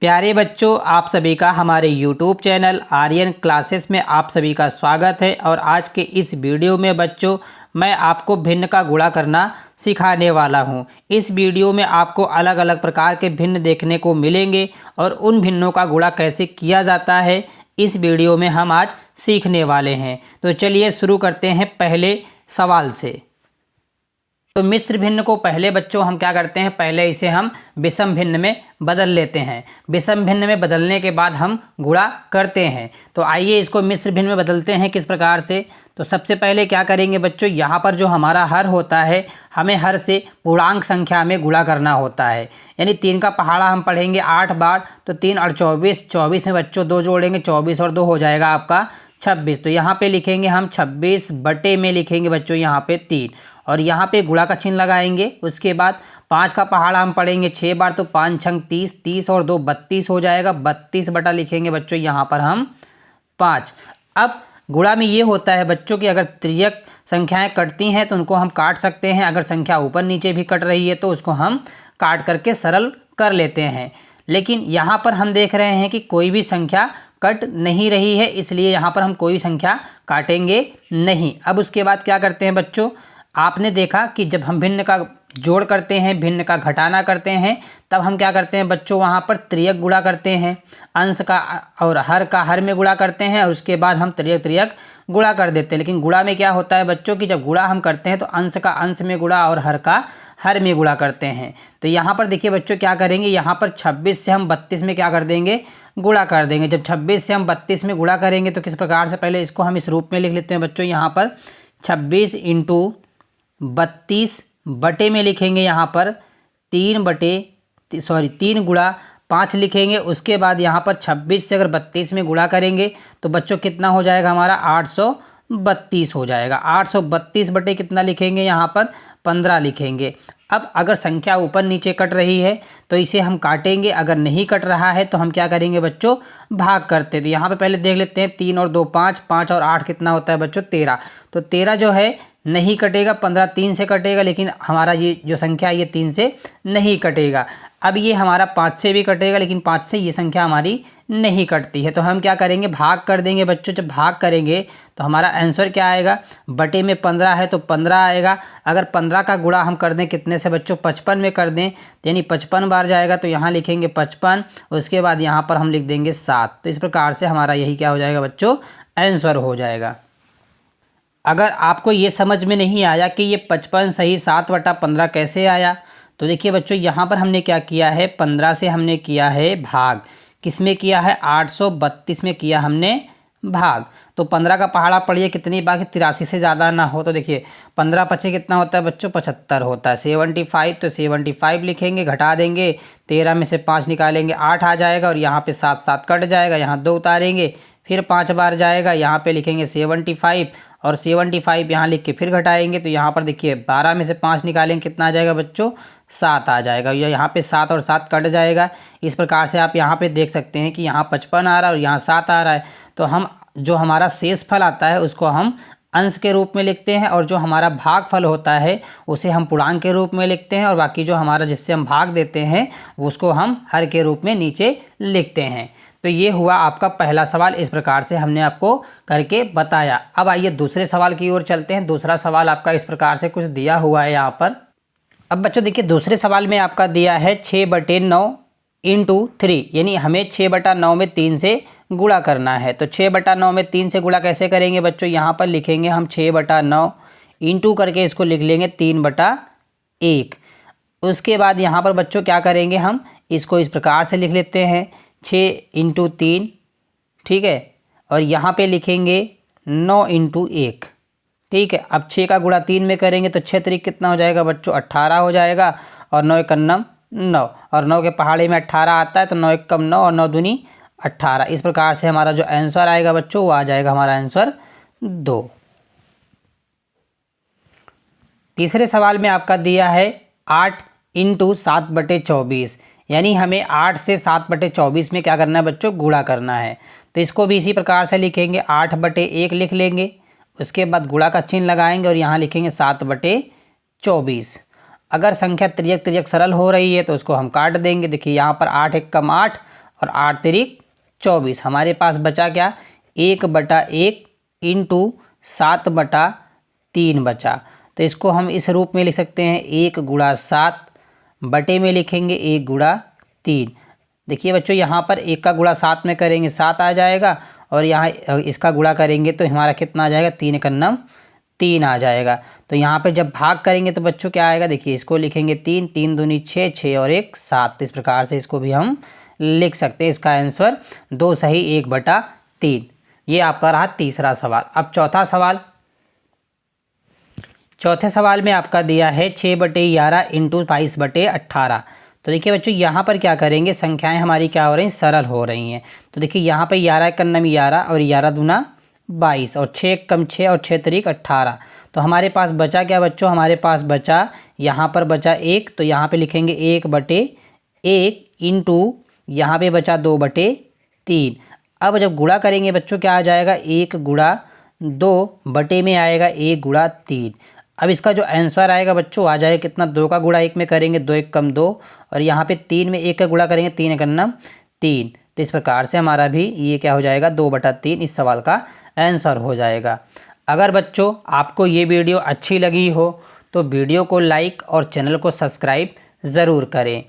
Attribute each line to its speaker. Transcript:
Speaker 1: प्यारे बच्चों, आप सभी का हमारे YouTube चैनल आर्यन क्लासेस में आप सभी का स्वागत है। और आज के इस वीडियो में बच्चों मैं आपको भिन्न का गुणा करना सिखाने वाला हूं। इस वीडियो में आपको अलग अलग प्रकार के भिन्न देखने को मिलेंगे और उन भिन्नों का गुणा कैसे किया जाता है इस वीडियो में हम आज सीखने वाले हैं। तो चलिए शुरू करते हैं पहले सवाल से। तो मिश्र भिन्न को पहले बच्चों हम क्या करते हैं, पहले इसे हम विषम भिन्न में बदल लेते हैं। विषम भिन्न में बदलने के बाद हम गुणा करते हैं। तो आइए इसको मिश्र भिन्न में बदलते हैं किस प्रकार से। तो सबसे पहले क्या करेंगे बच्चों, यहाँ पर जो हमारा हर होता है हमें हर से पूर्णांक संख्या में गुणा करना होता है। यानी 3 का पहाड़ा हम पढ़ेंगे 8 बार, तो 3 और 24, 24 में बच्चों 2 जोड़ेंगे, 24 और 2 हो जाएगा आपका 26। तो यहाँ पे लिखेंगे हम 26 बटे में लिखेंगे बच्चों यहाँ पे 3 और यहाँ पे गुणा का चिन्ह लगाएंगे। उसके बाद 5 का पहाड़ा हम पढ़ेंगे 6 बार, तो 5 छंग 30, 30 और 2 32 हो जाएगा। 32 बटा लिखेंगे बच्चों यहाँ पर हम 5। अब गुणा में ये होता है बच्चों कि अगर तिर्यक संख्याएं कटती हैं तो उनको हम काट सकते हैं, अगर संख्या ऊपर नीचे भी कट रही है तो उसको हम काट करके सरल कर लेते हैं। लेकिन यहाँ पर हम देख रहे हैं कि कोई भी संख्या कट नहीं रही है, इसलिए यहाँ पर हम कोई संख्या काटेंगे नहीं। अब उसके बाद क्या करते हैं बच्चों, आपने देखा कि जब हम भिन्न का जोड़ करते हैं, भिन्न का घटाना करते हैं, तब हम क्या करते हैं बच्चों, वहाँ पर त्रियक गुणा करते हैं। अंश का और हर का हर में गुणा करते हैं और उसके बाद हम त्रियक गुणा कर देते हैं। लेकिन गुणा में क्या होता है बच्चों कि जब गुणा हम करते हैं तो अंश का अंश में गुणा और हर का हर में गुणा करते हैं। तो यहाँ पर देखिए बच्चों क्या करेंगे, यहाँ पर 26 से हम 32 में क्या कर देंगे, गुणा कर देंगे। जब 26 से हम 32 में गुणा करेंगे तो किस प्रकार से, पहले इसको हम इस रूप में लिख लेते हैं बच्चों। यहाँ पर 26 इंटू 32 बटे में लिखेंगे यहाँ पर 3 गुणा 5 लिखेंगे। उसके बाद यहाँ पर 26 से अगर 32 में गुणा करेंगे तो बच्चों कितना हो जाएगा हमारा 832 हो जाएगा। 832 बटे कितना लिखेंगे यहाँ पर 15 लिखेंगे। अब अगर संख्या ऊपर नीचे कट रही है तो इसे हम काटेंगे, अगर नहीं कट रहा है तो हम क्या करेंगे बच्चों, भाग करते। तो यहाँ पे पहले देख लेते हैं 3 और 2 5, 5 और 8 कितना होता है बच्चों 13। तो 13 जो है नहीं कटेगा, 15 3 से कटेगा, लेकिन हमारा ये जो संख्या है ये 3 से नहीं कटेगा। अब ये हमारा 5 से भी कटेगा, लेकिन 5 से ये संख्या हमारी नहीं कटती है। तो हम क्या करेंगे, भाग कर देंगे बच्चों। जब भाग करेंगे तो हमारा आंसर क्या आएगा, बटे में 15 है तो 15 आएगा। अगर 15 का गुणा हम कर दें कितने से बच्चों, 55 में कर दें, यानी 55 बार जाएगा। तो यहाँ लिखेंगे 55, उसके बाद यहाँ पर हम लिख देंगे 7। तो इस प्रकार से हमारा यही क्या हो जाएगा बच्चों, आंसर हो जाएगा। अगर आपको ये समझ में नहीं आया कि ये 55 सही 7/15 कैसे आया, तो देखिए बच्चों यहाँ पर हमने क्या किया है, 15 से हमने किया है भाग, किस में किया है, 832 में किया हमने भाग। तो 15 का पहाड़ा पढ़िए कितनी बार, 83 से ज़्यादा ना हो। तो देखिए 15 पचे कितना होता है बच्चों, 75 होता है। 75, तो 75 लिखेंगे, घटा देंगे, 13 में से 5 निकालेंगे 8 आ जाएगा और यहाँ पे 7 7 कट जाएगा, यहाँ 2 उतारेंगे, फिर 5 बार जाएगा, यहाँ पे लिखेंगे 75 और 75 यहाँ लिख के फिर घटाएंगे। तो यहाँ पर देखिए 12 में से 5 निकालेंगे, कितना आ जाएगा बच्चों, 7 आ जाएगा। यहाँ पे 7 और 7 कट जाएगा। इस प्रकार से आप यहाँ पे देख सकते हैं कि यहाँ 55 आ रहा है और यहाँ 7 आ रहा है। तो हम जो हमारा शेष फल आता है उसको हम अंश के रूप में लिखते हैं और जो हमारा भागफल होता है उसे हम पूर्णांक के रूप में लिखते हैं और बाकी जो हमारा जिससे हम भाग देते हैं उसको हम हर के रूप में नीचे लिखते हैं। तो ये हुआ आपका पहला सवाल, इस प्रकार से हमने आपको करके बताया। अब आइए दूसरे सवाल की ओर चलते हैं। दूसरा सवाल आपका इस प्रकार से कुछ दिया हुआ है यहाँ पर। अब बच्चों देखिए दूसरे सवाल में आपका दिया है 6/9 इंटू 3, यानी हमें 6/9 में 3 से गुणा करना है। तो 6/9 में 3 से गुणा कैसे करेंगे बच्चों, यहाँ पर लिखेंगे हम 6/9 इंटू करके इसको लिख लेंगे 3/1। उसके बाद यहाँ पर बच्चों क्या करेंगे, हम इसको इस प्रकार से लिख लेते हैं 6 इंटू 3, ठीक है, और यहाँ पे लिखेंगे 9 इंटू 1, ठीक है। अब 6 का गुणा 3 में करेंगे तो 6 3 कितना हो जाएगा बच्चों, 18 हो जाएगा और 9 1 9 और 9 के पहाड़े में 18 आता है, तो 9 1 9 और 9 दूनी 18। इस प्रकार से हमारा जो आंसर आएगा बच्चों वो आ जाएगा हमारा आंसर 2। तीसरे सवाल में आपका दिया है 8 इंटू 7/24, यानी हमें 8 से 7/24 में क्या करना है बच्चों, गुणा करना है। तो इसको भी इसी प्रकार से लिखेंगे, 8/1 लिख लेंगे, उसके बाद गुणा का चिन्ह लगाएंगे और यहाँ लिखेंगे 7/24। अगर संख्या तिर्यक सरल हो रही है तो उसको हम काट देंगे। देखिए यहाँ पर 8 1 8 और 8 तिरिक 24। हमारे पास बचा क्या, 1/1 इंटू 7/3 बचा। तो इसको हम इस रूप में लिख सकते हैं, 1 गुणा 7 बटे में लिखेंगे 1 गुणा 3। देखिए बच्चों यहाँ पर 1 का गुणा 7 में करेंगे 7 आ जाएगा, और यहाँ इसका गुणा करेंगे तो हमारा कितना आ जाएगा, 3 एकन्नम 3 आ जाएगा। तो यहाँ पे जब भाग करेंगे तो बच्चों क्या आएगा, देखिए इसको लिखेंगे 3, 3 दूनी 6, 6 और 1 7। इस प्रकार से इसको भी हम लिख सकते हैं। इसका आंसर 2 सही 1/3। ये आपका रहा तीसरा सवाल। अब चौथा सवाल, चौथे सवाल में आपका दिया है 6/11 इंटू 22/18। तो देखिए बच्चों यहाँ पर क्या करेंगे, संख्याएं हमारी क्या हो रही हैं, सरल हो रही हैं। तो देखिए यहाँ पे 11 एकन्नम 11 और 11 दूना 22 और 6 कम 6 और 6 तिरिक 18। तो हमारे पास बचा क्या बच्चों, हमारे पास बचा यहाँ पर बचा 1, तो यहाँ पे लिखेंगे 1/1 इंटू यहाँ पे बचा 2/3। अब जब गुणा करेंगे बच्चों क्या आ जाएगा, 1 गुणा 2 बटे में आएगा 1 गुणा 3। अब इसका जो आंसर आएगा बच्चों आ जाएगा कितना, 2 का गुणा 1 में करेंगे 2 1 कम 2, और यहाँ पे 3 में 1 का गुणा करेंगे 3 एकन्नम 3। तो इस प्रकार से हमारा भी ये क्या हो जाएगा, 2/3 इस सवाल का आंसर हो जाएगा। अगर बच्चों आपको ये वीडियो अच्छी लगी हो तो वीडियो को लाइक और चैनल को सब्सक्राइब ज़रूर करें।